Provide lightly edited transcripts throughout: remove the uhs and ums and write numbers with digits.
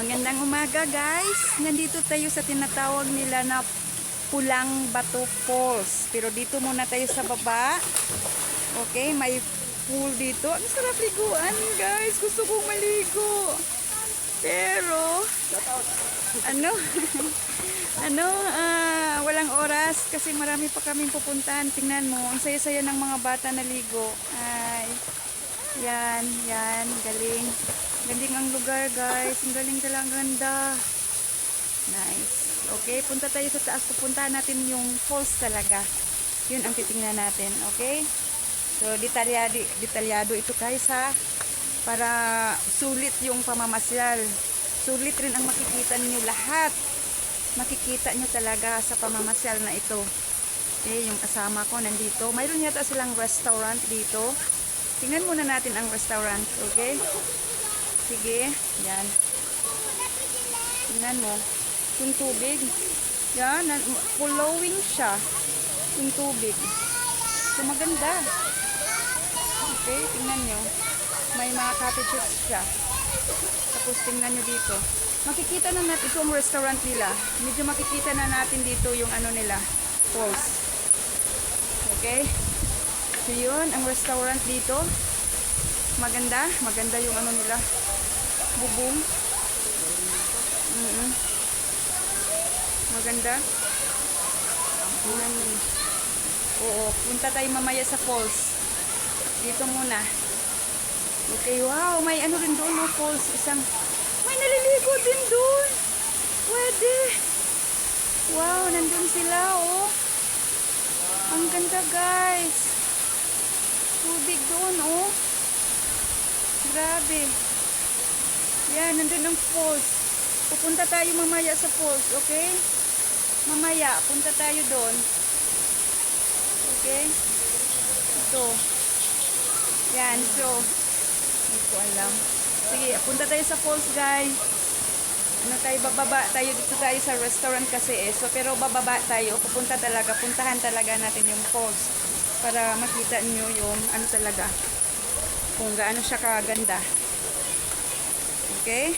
Magandang umaga guys. Nandito tayo sa tinatawag nila na Pulang Bato Falls. Pero dito muna tayo sa baba. Okay, may pool dito. Ang sarap liguan guys. Gusto kong maligo. Pero ano walang oras kasi marami pa kaming pupuntahan. Tingnan mo, ang saya-saya ng mga bata na ligo. Ay, yan, galing. Galing ang lugar guys. Ang galing talaga, ganda. Nice. Okay, punta tayo sa taas. Pupuntahan natin yung falls talaga. Yun ang titingnan natin. Okay? So, detalyado ito guys ha. Para sulit yung pamamasyal. Sulit rin ang makikita niyo lahat. Makikita nyo talaga sa pamamasyal na ito. Okay, yung kasama ko nandito. Mayroon yata silang restaurant dito. Tingnan muna natin ang restaurant. Okay? Sige, yan. Tingnan mo. Yung tubig. Yan, flowing siya. Yung tubig. So, maganda. Okay, tingnan nyo. May mga cottages siya. Tapos, tingnan nyo dito. Makikita na natin itong restaurant nila. Medyo makikita na natin dito yung ano nila. Falls. Okay? So, yun, ang restaurant dito. Maganda. Maganda yung ano nila. Bubong. Maganda. Oo, punta tayo mamaya sa falls. Dito muna. Okay, wow, may ano rin doon, no, falls. May naliligo din doon. Pwede. Wow, nandun sila, oh. Ang ganda, guys. Tubig doon, oh. Grabe. Yan, nandun ang falls. Pupunta tayo mamaya sa falls, okay? Mamaya, punta tayo doon. Okay? Ito. Yan, so, hindi ko alam. Sige, punta tayo sa falls, guys. Ano tayo, bababa tayo dito tayo sa restaurant kasi eh. So, pero bababa tayo. Puntahan talaga natin yung falls. Para makita nyo yung ano talaga. Kung gaano siya kaganda. Okay?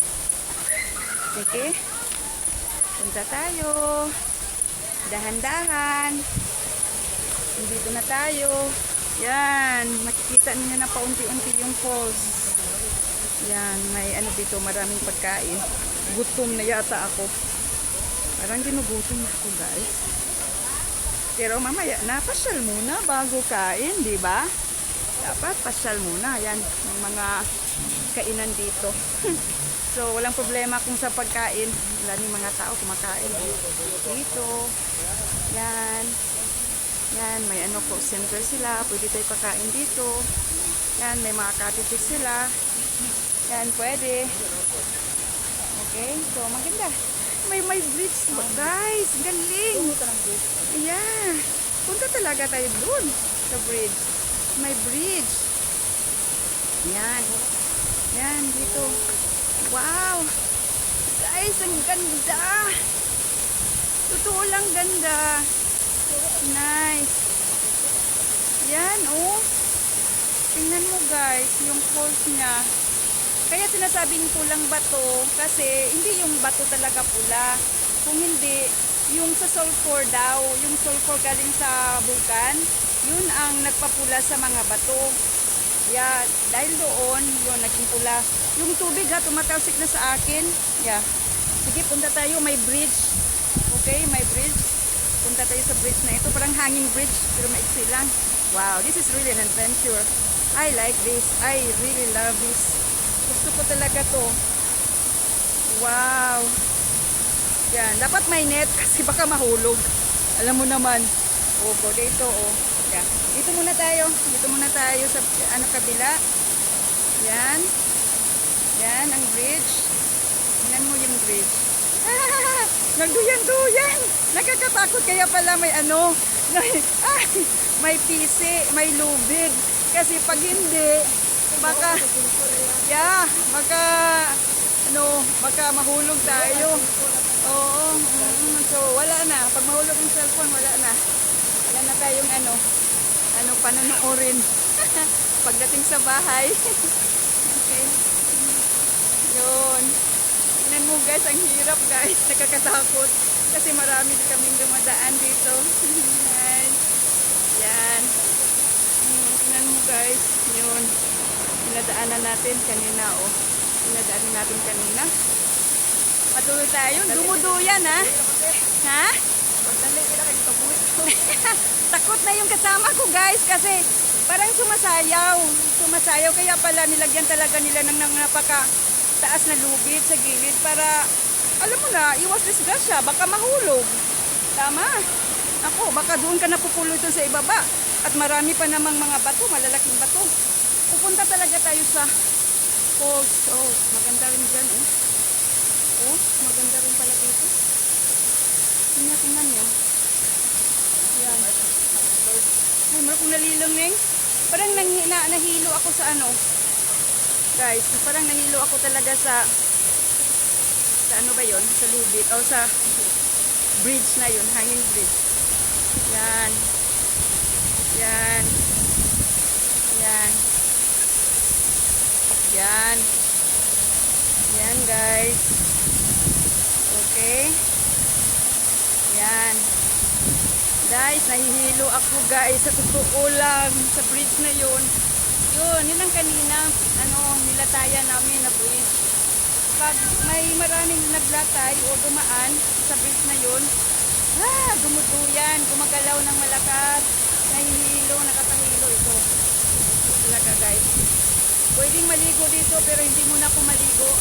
Sige. Punta tayo. Dahan-dahan. Dito na tayo. Yan. Makikita niyo na paunti-unti yung falls. Yan. May ano dito. Maraming pagkain. Gutom na yata ako. Parang ginugutom ako guys. Pero mamaya na. Pasyal muna bago kain. Diba? Dapat pasyal muna. Yan. May mga kainan dito. So, walang problema kung sa pagkain. Wala ni mga tao kumakain. Dito. Yan. Yan. May ano po, center sila. Pwede tayo pakain dito. Yan. May mga cottages sila. Yan. Pwede. Okay. So, maganda. May bridge. Guys, galing. Yeah. Punta talaga tayo dun sa bridge. May bridge. Yan. Yan. Dito. Wow! Guys, ang ganda! Totoo lang ganda. Nice. Yan, oh. Tingnan mo guys, yung falls niya. Kaya sinasabing pulang bato kasi hindi yung bato talaga pula. Kung hindi, yung sa sulfur daw, yung sulfur galing sa vulkan, yun ang nagpapula sa mga bato. Yeah, dahil doon, yun, naging pula. Yung tubig ha, tumatalsik na sa akin. Yeah. Sige, punta tayo. May bridge. Okay, may bridge. Punta tayo sa bridge na ito. Parang hanging bridge, pero maiksi lang. Wow, this is really an adventure. I like this. I really love this. Gusto ko talaga to. Wow. Yan, dapat may net kasi baka mahulog. Alam mo naman. Opo, dito, oh. Yeah. Dito muna tayo. Dito muna tayo sa ano kabila. Yan. Yan ang bridge. Tingnan mo yung bridge. Nagduyan-duyan. Nakakatakot kaya pala may ano. May pisi, may lubid. Kasi pag hindi, baka baka mahulog tayo. Oo. So wala na. Pag mahulog ang cellphone, wala na. Wala na tayong panonoodin pagdating sa bahay. Okay. Yun. Tingnan mo mo guys, ang hirap guys, nakakatakot. Kasi marami din kaming dumadaan dito. Yan. Yan. Tingnan mo guys, yun. Pinadaanan natin kanina, oh. Pinadaanan natin kanina. Patuloy tayo. Dumuduyan, ha? Ha? Takot na yung kasama ko guys kasi parang sumasayaw. Sumasayaw kaya pala nilagyan talaga nila ng napaka taas na lubid sa gilid para alam mo na, iwas disgrasya, baka mahulog. Tama. Ako, baka doon ka napupuloy doon sa ibaba. At marami pa namang mga bato, malalaking bato. Pupunta talaga tayo sa falls. Oh, maganda rin dyan, oh. Oh, maganda rin pala dito. Tingnan nyo. Yan. Ay, mara kong nalilong, Neng. Parang nahilo ako sa ano. Guys, parang nahilo ako talaga sa ano ba yon? Sa lubid. O sa bridge na yun. Hanging bridge. Yan. Yan. Yan. Yan. Yan, guys. Okay. Yan. Guys, nahihilo ako guys. Sa totoo lang. Sa bridge na yun. Yun ang kanina. Nilataya namin na bridge. Pag may maraming naglatay o dumaan sa bridge na yun, dumuduyan. Gumagalaw ng malakas. Nahihilo, nakakahilo ito. Talaga guys. Pwedeng maligo dito pero hindi muna ako maligo.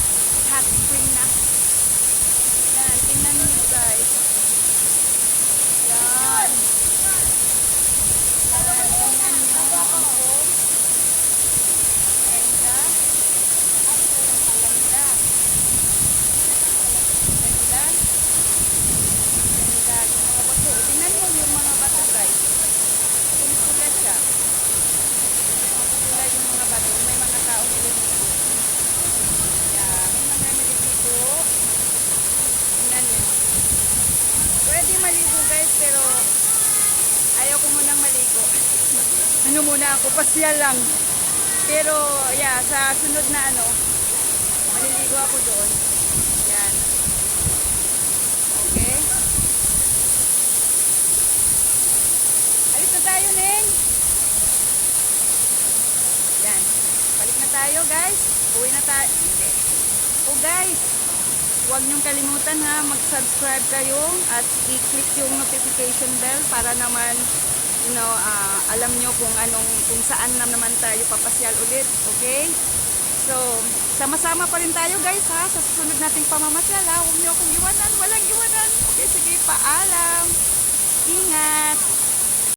Hot spring na. Yan, tingnan nyo guys. Yan. Tingnan nyo ang falls. Ganda. Ganda. Ganda. Ganda yung mga bato. Tingnan nyo yung mga bato guys. Pula siya. Pula yung mga bato. May mga tao nililigo. Yan. May mga nililigo. Tingnan nyo. Pwede maligo guys pero ayaw ko munang maligo. Ano muna ako, pasyal lang. Pero yeah, sa sunod na maliligo ako doon. Yan. Okay. Alis na tayo, Neng. Yan. Balik na tayo guys. Uwi na tayo. Hindi. Oh guys. Huwag niyong kalimutan ha, mag-subscribe kayo at i-click yung notification bell para naman alam niyo kung saan naman tayo papasyal ulit, okay? So, sama-sama pa rin tayo guys ha, sa susunod nating pamamasyal ha. Huwag niyo akong iwanan, walang iwanan. Okay, sige, paalam.